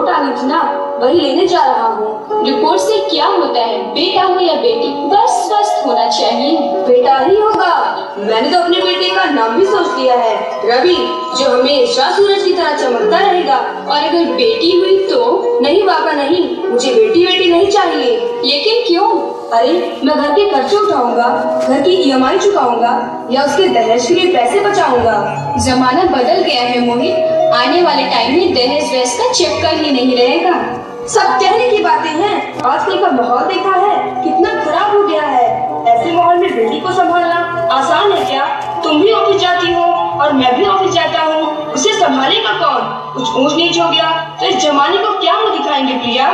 Report आ गई थी ना, वही लेने जा रहा हूँ। रिपोर्ट से क्या होता है, बेटा हो या बेटी, बस स्वस्थ होना चाहिए। बेटा ही होगा। मैंने तो अपने बेटे का नाम भी सोच लिया है, रवि, जो हमेशा सूरज की तरह चमकता रहेगा। और अगर बेटी हुई तो? नहीं पापा नहीं, मुझे बेटी नहीं चाहिए। लेकिन क्यों? अरे मैं घर के खर्चे उठाऊंगा, घर की ईएमआई चुकाऊंगा या उसके दहेज के लिए पैसे बचाऊंगा। जमाना बदल गया है मोहित, आने वाले टाइम में दहेज वहेज का चक्कर ही नहीं रहेगा। सब कहने की बातें हैं, आजकल का माहौल देखा है कितना खराब हो गया है। ऐसे माहौल में बेटी को संभालना आसान है क्या? तुम भी ऑफिस जाती हो और मैं भी ऑफिस जाता हूँ, उसे संभालेगा कौन? कुछ ऊंच नीच हो गया तो इस जमाने को क्या मुँह दिखाएंगे प्रिया?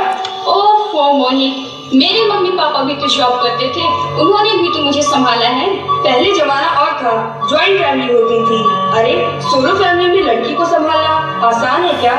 ओह मोहित, मेरे मम्मी पापा भी तो जॉब करते थे, उन्होंने भी तो मुझे संभाला है। पहले जमाना और था, ज्वाइंट फैमिली होती थी। अरे सोलो फैमिली में लड़की को संभालना आसान है क्या?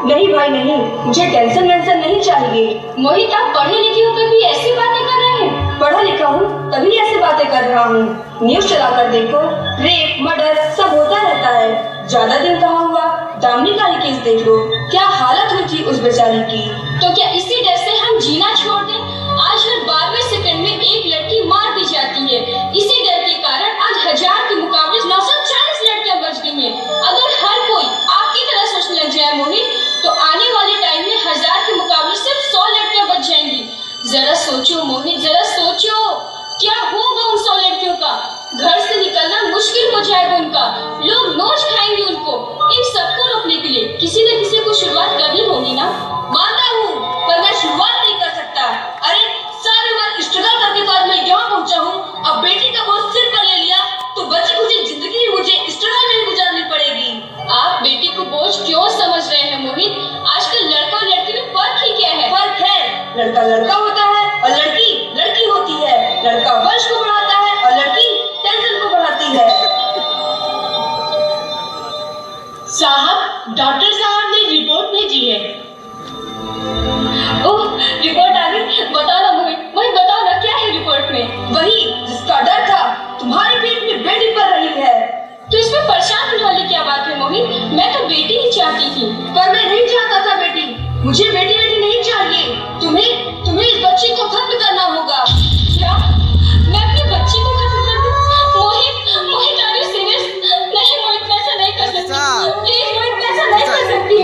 नहीं भाई नहीं, मुझे टेंशन वेंशन नहीं चाहिए। मोहित, आप पढ़े लिखे होकर भी ऐसी बातें कर रहे हैं? पढ़ा लिखा हूँ तभी ऐसी बातें कर रहा हूँ। न्यूज चलाकर देखो, रेप मर्डर सब होता रहता है। ज्यादा दिन कहाँ हुआ, दामिनी का ही केस देख लो, क्या हालत हुई थी उस बेचारी की। तो क्या इसी डर से हम जीना छोड़ दें? आज हर 12वें सेकंड में एक लड़की मार दी जाती है। इसी डर के कारण आज 1000 के मुकाबले 940 लड़कियां बच गई हैं। अगर हर कोई आपकी तरह सोचने लग जाए मोहित, तो आने वाले टाइम में 1000 के मुकाबले सिर्फ 100 लड़कियां बच जाएंगी। जरा सोचो मोहित, जरा सोचो, क्या होगा उन 100 लड़कियों का? घर से निकलना मुश्किल हो जाएगा उनका, लोग नोच खाएंगे उनको। इन सबको रोकने के लिए किसी न किसी को शुरुआत करनी होगी ना। मानता हूँ, पर मैं शुरुआत नहीं कर सकता। अरे सारे बार स्ट्रगल करके तो आज मैं यहाँ पहुँचा हूँ। अब बेटी का बोझ सिर पर ले लिया तो बची मुझे जिंदगी मुझे स्ट्रगल में गुजारनी पड़ेगी। आप बेटी को बोझ क्यों समझ रहे हैं मोहित? आजकल लड़का और लड़की में फर्क ही क्या है? फर्क है, लड़का लड़का होता है और लड़की लड़की होती है। लड़का वंश को बढ़ाता है और लड़की टेंशन को बढ़ाती है। साहब, डॉक्टर साहब ने रिपोर्ट भेजी है। ओह, रिपोर्ट आ गई। बताओ ना मोहित, बताओ ना क्या है रिपोर्ट में? वही जिसका डर था, तुम्हारे पेट में बेटी पल रही है। तो इसमें परेशान होने वाली क्या बात है मोहित? मैं तो बेटी ही चाहती थी। पर मैं नहीं चाहता था बेटी, मुझे बेटी नहीं चाहिए। तुम्हें इस बच्ची को खत्म करना होगा। क्या? मैं अपनी बच्ची को खत्म कर दूं? मोहित आर यू सीरियस? नहीं मोहित, मैं ऐसा नहीं कर सकती। प्लीज मोहित, मैं ऐसा नहीं कर सकती।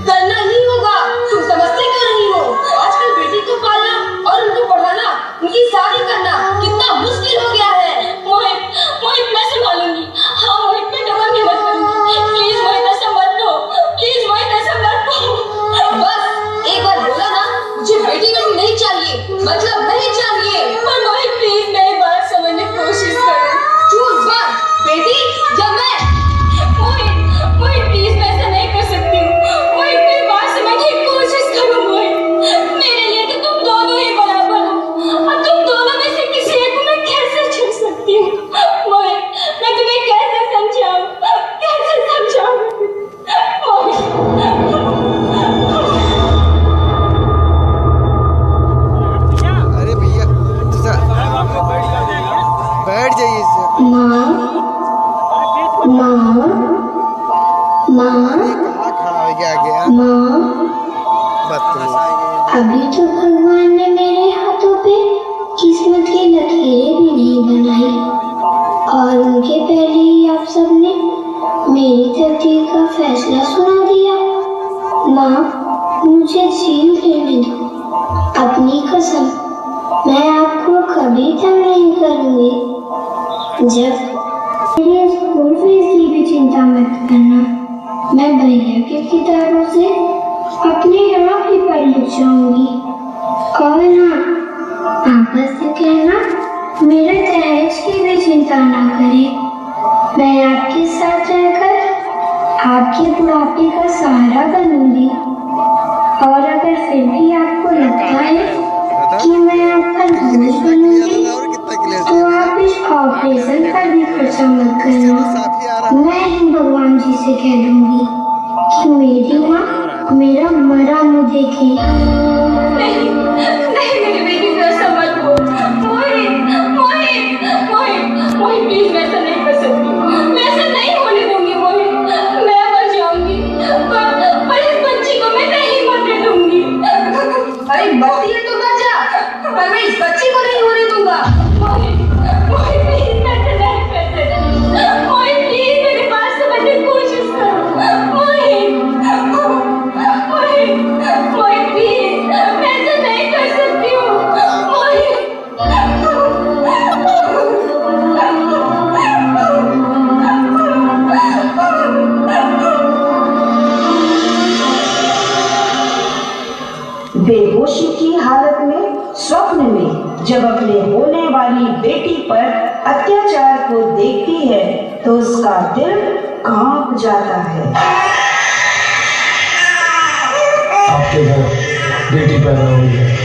करना ही होगा, तुम समझते क्यों नहीं हो? आजकल बेटी को पालना और उनको पढ़ाना, उनकी शादी करना कितना मुश्किल हो गया है। मोहित मैं संभालूंगी। हाँ मोहित, मैं डबल मेहनत करूंगी। प्लीज मोहित ऐसा मत करो, प्लीज मोहित ऐसा मत करो। बस एक बार बोला ना, मुझे बेटी नहीं चाहिए, मतलब नहीं चाहिए। पर मोहित प्लीज मेरी बात समझने की कोशिश करो। चूज वन, बेटी या मैं। मोहित प्लीज मैं ऐसा नहीं कर सकती हूँ। मोहित मेरी बात समझने की कोशिश करो। मोहित, मेरे लिए तो तुम दोनों ही बराबर हो, और तुम दोनों में से किसी एक को मैं कैसे चुन सकती हूँ? मोहित, मैं तुम्हें कैसे समझाऊं? अरे भैया बैठ जाइए। कहाँ खड़ा हो गया? अभी तो भगवान ने मेरे हाथों पे किस्मत की लकीरें भी नहीं बनाई, और उनके पहले ही आप सबने मेरी तकदीर का फैसला सुना दिया। माँ, मुझे जीने लेने दो, अपनी कसम, मैं आपको कभी तंग नहीं करूँगी। जब मेरे स्कूल फीस की भी चिंता मत करना, मैं भैया की किताबों से अपने आप ही पढ़ लिख जाऊंगी। और हाँ, आपस से कहना मेरे दहेज की भी चिंता ना करें। मैं आपके साथ रहकर आपके बुढ़ापे का सहारा बनूंगी। और अगर फिर भी आपको लगता है कि मैं आपका बोझ बनूंगी, तो आप इस ऑपरेशन का भी खर्चा मत करना। मैं ही भगवान जी से कह दूंगी कि मेरी माँ मेरा मरा मुँह देखे। नहीं, मेरी बेटी को ऐसा मत बोल। मोहित प्लीज, मैं ऐसा नहीं कर सकती। मैं ऐसा नहीं होने दूंगी मोहित। मैं मर जाऊंगी, पर इस बच्ची को को देखती है तो उसका दिल कांप जाता है। आपके घर बेटी पैदा हुई है।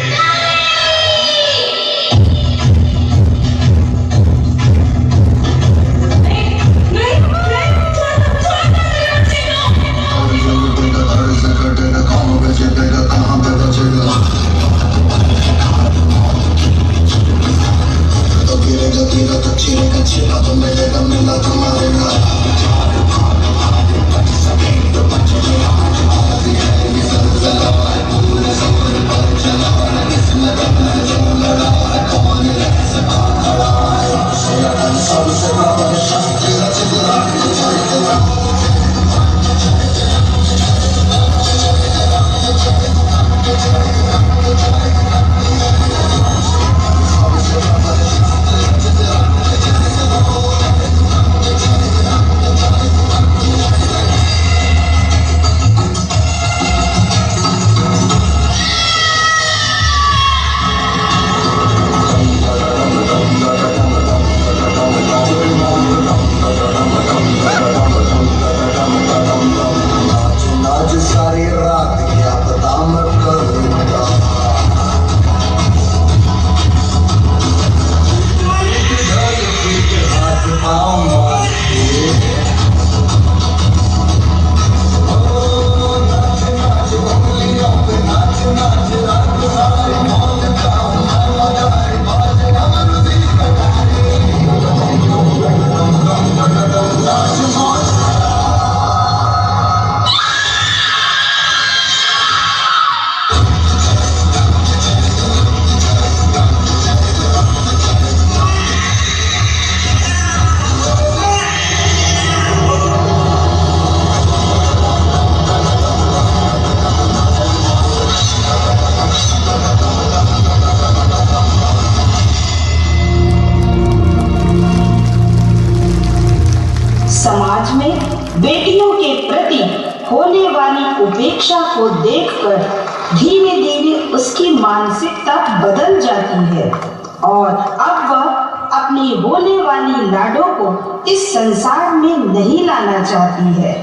समाज में बेटियों के प्रति होने वाली उपेक्षा को देखकर धीरे धीरे उसकी मानसिकता बदल जाती है और अब वह अपनी होने वाली लाडो को इस संसार में नहीं लाना चाहती है।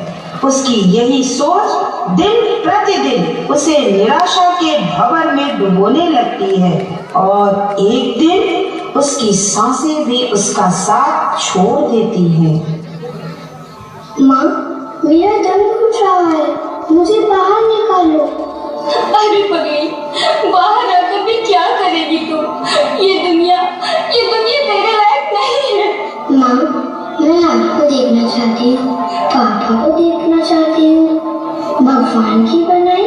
उसकी यही सोच दिन प्रतिदिन उसे निराशा के भंवर में डुबोने लगती है और एक दिन उसकी सांसें भी उसका साथ छोड़ देती हैं। माँ, मेरा दम घुट रहा है, मुझे बाहर निकालो। अरे पगली, बाहर आकर भी क्या करेगी तू? ये दुनिया तेरे लायक नहीं है। माँ, मैं आपको देखना चाहती हूँ, पापा को देखना चाहती हूँ, भगवान की बनाई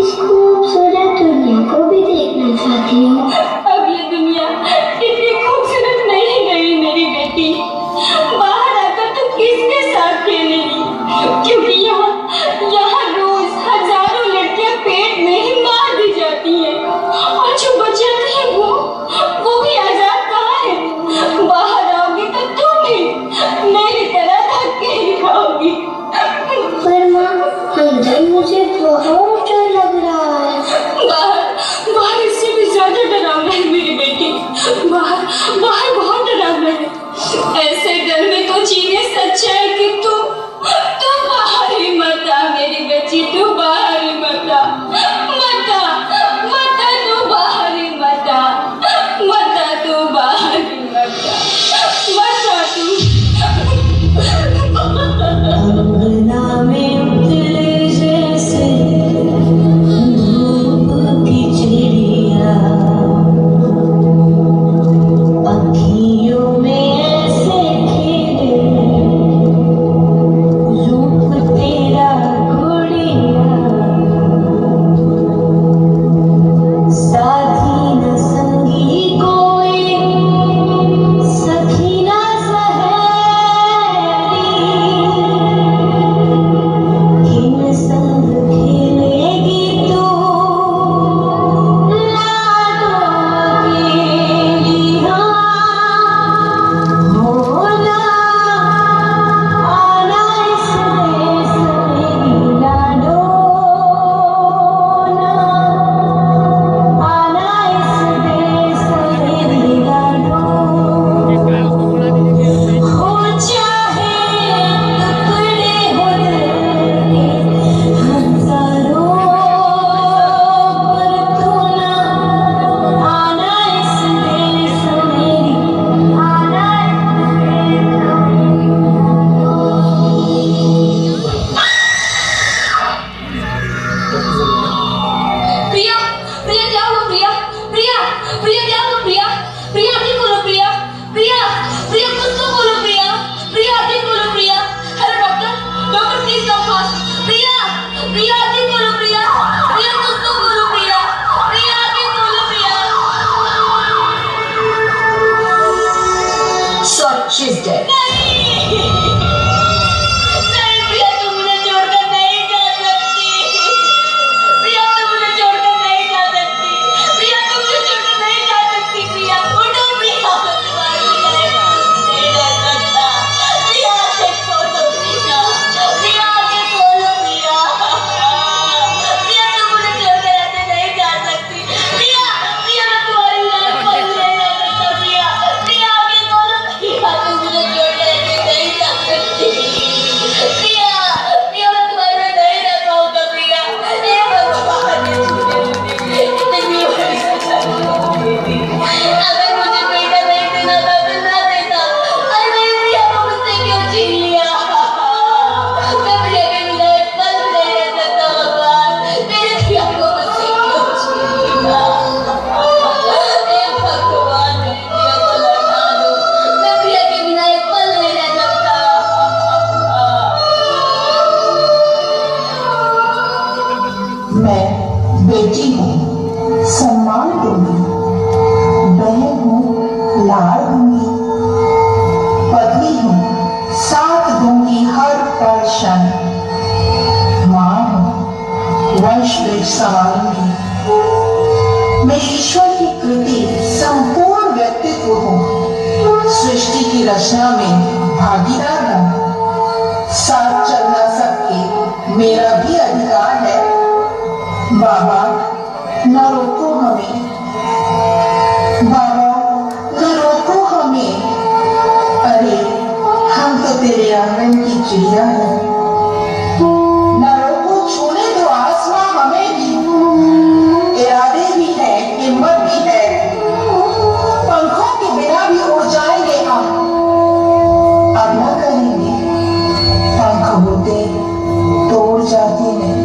इस खूबसूरत दुनिया को भी देखना चाहती हूँ। अब ये दुनिया इतनी खूबसूरत नहीं गई मेरी बेटी। बाहर आकर तू किसके साथ खेलेगी? क्योंकि यहाँ रोज हजारों लड़कियां पेट में ही मार दी जाती हैं और जो बच जाती है वो भी आजाद कहाँ है? बाहर आओगी तो तुम भी मेरी तरह धक्के ही खाओगी। पर माँ, अंदर मुझे बहुत डर लग रहा शी इज डेड। मैं बेटी हूँ, सम्मान दूंगी, बहन हूँ, लाड़ दूंगी, पत्नी हूँ, साथ दूंगी हर पल क्षण, माँ हूँ, वंश वृक्ष संवारूंगी, मैं ईश्वर की कृति संपूर्ण व्यक्तित्व हूँ, सृष्टि की रचना में भागीदार हूँ, साथ चलना सबके मेरा भी अधिकार है। बाबा न रोको हमें, बाबा न रोको हमें, अरे हम तो तेरे आंगन की चिड़िया हैं। न रोको, छूने दो आसमां हमें भी, इरादे भी है, हिम्मत भी है, पंखों के बिना भी उड़ जाएंगे हम, अब न करेंगे, पंख होते तो उड़ जाते हैं।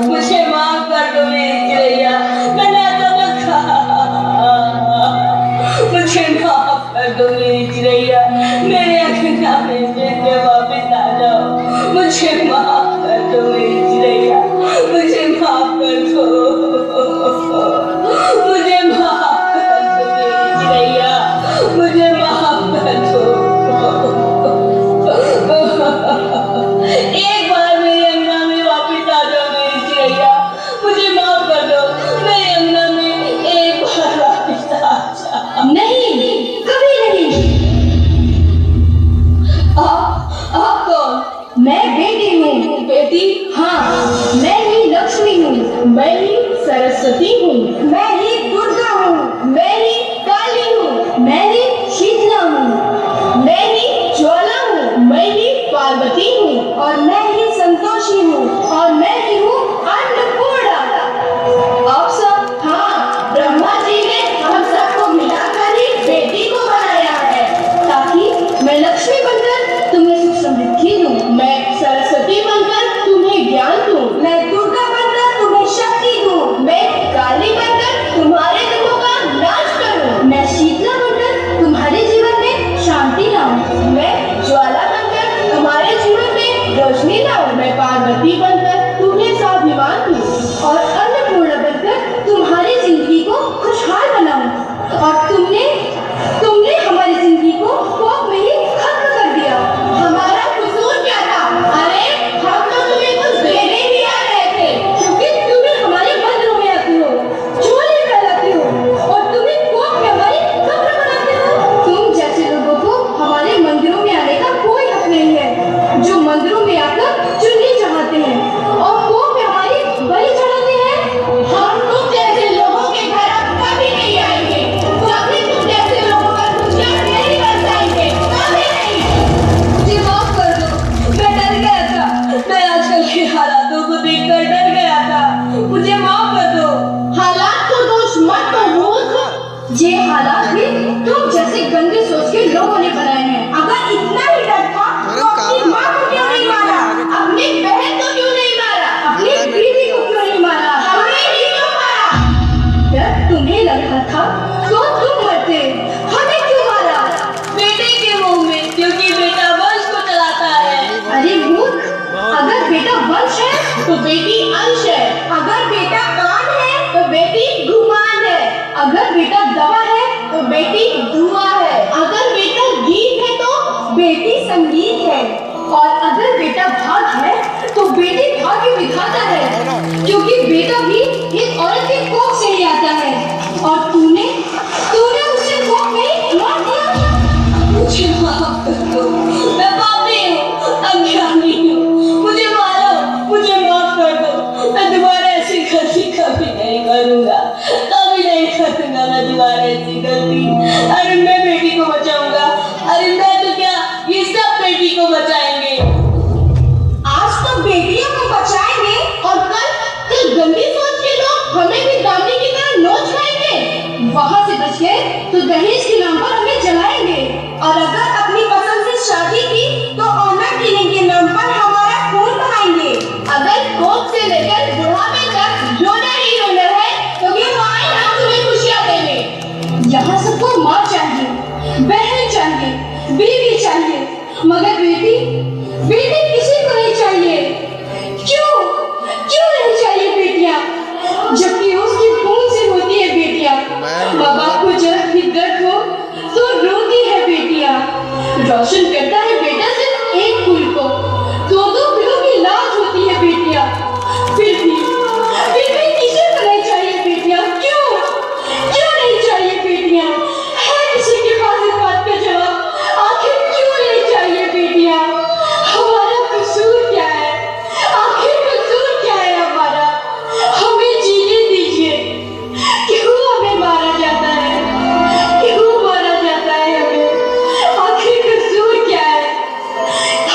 मुझे माफ कर दो मेरी चिड़ैया, मैंने सबक कहा। मुझे माफ कर दो मेरी चिड़ैया, मेरे अंगना में फिर से वापस आ जाओ। मुझे माफ कर दो मेरी चिड़ैया, मुझे माफ कर दो, मुझे माफ कर दो मेरी चिड़ैया, मुझे माफ कर दो। एक बार मेरे अंगना में वापस आ जाओ मेरी चिड़ैया, मुझे माफ कर दो। मेरे अंगना में एक बार वापस आ जाओ। नहीं, कभी नहीं। अगर बेटा दवा है तो बेटी दुआ है, अगर बेटा गीत है तो बेटी संगीत है, और अगर बेटा भाग है तो बेटी भाग्य विधाता है, क्योंकि बेटा भी एक औरत के कोख से ही आता है। और तूने उसे कोख में मार दिया। मुझे माफ कर दो, मैं पापी हूँ, अज्ञानी हूँ, मुझे मारो, मुझे माफ कर दो। मैं दोबारा ऐसी गलती कभी नहीं करूँगा, कभी नहीं करूँगा मैं दोबारा ऐसी गलती। अरे मैं बेटी को बचाऊंगा, अरे मैं तो क्या, ये सब बेटी को बचाएंगे। आज तो बेटियों को बचाएंगे और कल गंदी सोच के लोग हमें भी दामनी की तरह नोच खाएंगे। वहाँ से बच गए तो दहेज के नाम पर हमें जलाएंगे, और अगर अपनी पसंद से शादी की तो ऑनर किलिंग के नाम पर हमारा खून बहाएंगे। अगर कोख से लेकर बुढ़ापे तक रोना ही रोना है तो क्यों आए हम तुम्हें खुशियाँ देने। यहाँ सबको माँ चाहिए, बहन चाहिए, बीवी चाहिए, मगर बेटी किसी को नहीं चाहिए। क्यों नहीं चाहिए बेटियां, जबकि उसकी खून से होती है बेटियां। माँ बाप को जब भी दर्द हो तो रोती है बेटियां। रोशन करता है बेटा सिर्फ एक फूल को, दो दिलों की लाज होती है बेटियां। फिर भी किसी को नहीं चाहिए बेटियां। क्यों नहीं चाहिए बेटियां? है किसी के पास इस बात का जवाब? आखिर क्यों नहीं चाहिए बेटियां? हमारा कसूर क्या है? आखिर कसूर क्या है हमारा? हमें जीने दीजिए। क्यों हमें मारा जाता है? क्यों मारा जाता है हमें? आखिर कसूर क्या है?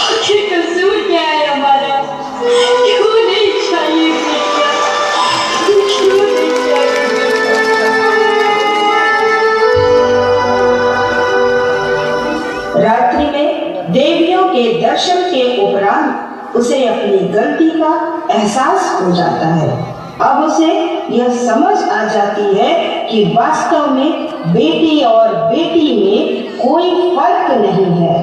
आखिर कसूर क्या है हमारा? क्यों नहीं चाहिए बेटियां? क्यों नहीं चाहिए रात्रि में देवियों के दर्शन के उपरांत उसे अपनी गलती का एहसास हो जाता है। अब उसे यह समझ आ जाती है कि वास्तव में बेटी और बेटी में कोई फर्क नहीं है।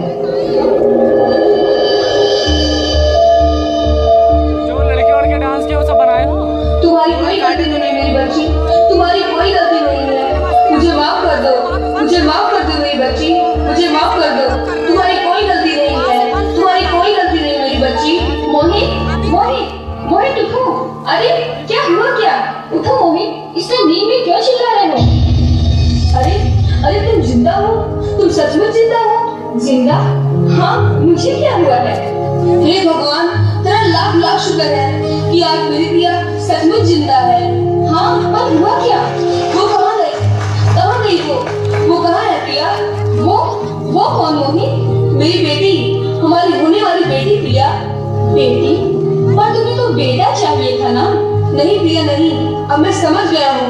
जो लड़के डांस किया वो सब बनाए हो? तुम्हारी कोई गलती नहीं मेरी बच्ची, तुम्हारी कोई गलती नहीं है। मुझे माफ कर दो, मुझे माफ कर दो मेरी बच्ची, मुझे माफ कर दो। तुम्हारी कोई गलती नहीं है, तुम्हारी कोई गलती नहीं मेरी बच्ची। मोहित उठो। अरे क्या हुआ क्या? उठो मोहित, इस नींद में क्यों चिल्ला रहे हो? अरे तुम जिंदा हो? तुम सचमुच जिंदा हो? जिंदा? हाँ, मुझे क्या हुआ है? हे भगवान, तेरा लाख लाख शुक्र है कि आज मेरी प्रिया सचमुच जिंदा है। हाँ, पर हुआ क्या? वो कहाँ गई वो कहाँ है प्रिया? वो कौन मोहित? मेरी बेटी, हमारी होने वाली बेटी प्रिया। बेटी? पर तुम्हें तो बेटा चाहिए था ना? नहीं प्रिया नहीं, अब मैं समझ गया हूँ।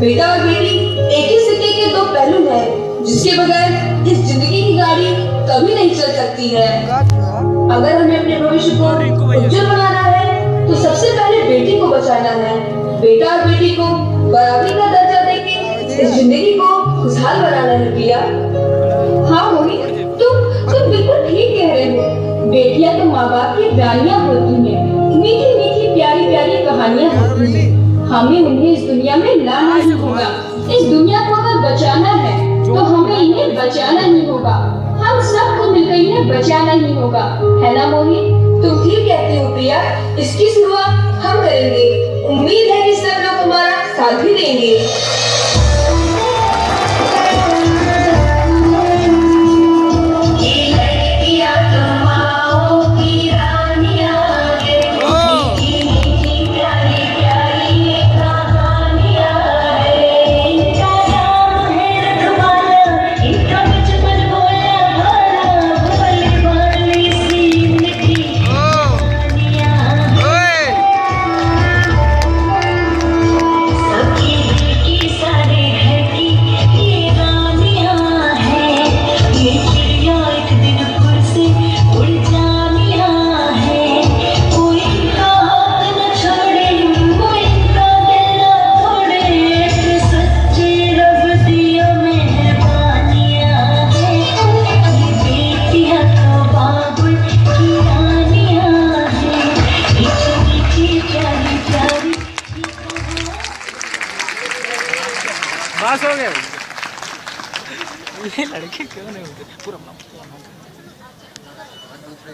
बेटा और बेटी एक ही सिक्के के दो पहलू हैं, जिसके बगैर इस जिंदगी की गाड़ी कभी नहीं चल सकती है। अगर हमें अपने भविष्य को उज्जवल बनाना है तो सबसे पहले बेटी को बचाना है। बेटा और बेटी को बराबरी का दर्जा देके इस जिंदगी को खुशहाल बनाना है प्रिया। हाँ मोहित, तुम बिल्कुल ठीक कह रहे हो। बेटियां तो माँ बाप की रानियां होती हैं, मीठी मीठी प्यारी प्यारी कहानियां होती हैं। हमें उन्हें इस दुनिया में लाना ही होगा। इस दुनिया को अगर बचाना है तो हमें इन्हें बचाना ही होगा। हम सबको मिलकर इन्हें बचाना ही होगा, है ना मोहित? तुम ठीक कहते हो प्रिया, इसकी शुरुआत हम करेंगे। उम्मीद है कि सब लोग हमारा साथ भी देंगे। सखी की पास हो गए। ये लड़के क्यों नहीं होते पूरा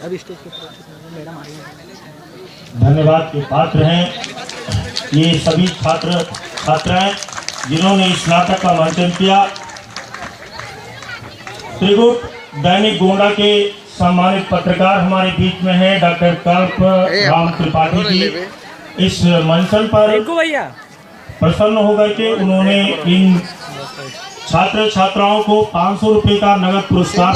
अभी स्टेज पे मैडम आ रही है। धन्यवाद के पात्र हैं ये सभी छात्राएं जिन्होंने इस नाटक का मंचन किया। त्रिगुट दैनिक गोंडा के सम्मानित पत्रकार हमारे बीच में हैं डॉक्टर कल्प राम त्रिपाठी जी। इस मंचन पर प्रसन्न होकर के उन्होंने इन छात्र छात्राओं को 500 रुपए का नगद पुरस्कार